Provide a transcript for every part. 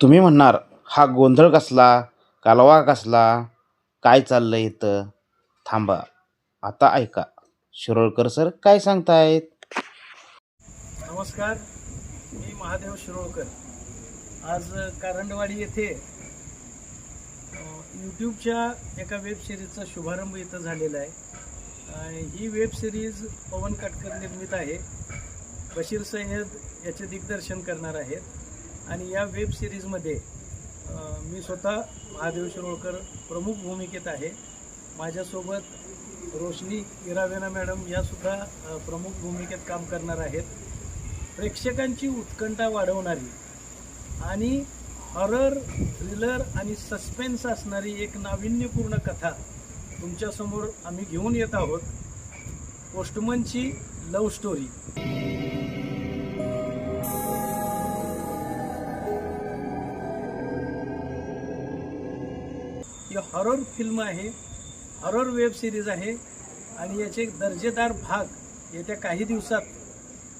तुम्ही म्हणणार हा गोंधळ कसला, कालवा कसला, काय चाललंय इथं? थांबा, आता ऐका शिरोळकर सर काय सांगतायत. नमस्कार, मी महादेव शिरोळकर. आज कारंडवाडी येथे यूट्यूबच्या एका वेबसिरीजचा शुभारंभ इथं झालेला आहे. ही वेबसिरीज पवन काटकर निर्मित आहे. बशीर सय्यद याचे दिग्दर्शन करणार आहेत आणि या वेबसिरीजमध्ये मी स्वतः महादेव शिरोळकर प्रमुख भूमिकेत आहे. माझ्यासोबत रोशनी इरावेना मॅडम यासुद्धा प्रमुख भूमिकेत काम करणार आहेत. प्रेक्षकांची उत्कंठा वाढवणारी आणि हॉरर, थ्रिलर आणि सस्पेन्स असणारी एक नाविन्यपूर्ण कथा तुमच्यासमोर आम्ही घेऊन येत आहोत. पोस्टमनची लव्ह स्टोरी. ही हॉरर फिल्म आहे, हॉरर वेब सिरीज आहे आणि याचे दर्जेदार भाग येत्या काही दिवसात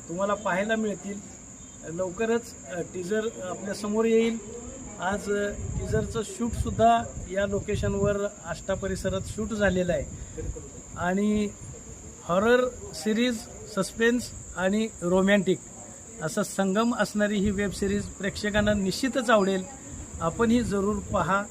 तुम्हाला पाहायला मिळतील. लवकरच टीजर आपल्यासमोर येईल. आज टीजरचं शूटसुद्धा या लोकेशनवर आष्टा परिसरात शूट झालेलं आहे आणि हॉरर सिरीज, सस्पेन्स आणि रोमॅन्टिक असा संगम असणारी ही वेब सिरीज प्रेक्षकांना निश्चितच आवडेल. आपणही जरूर पहा.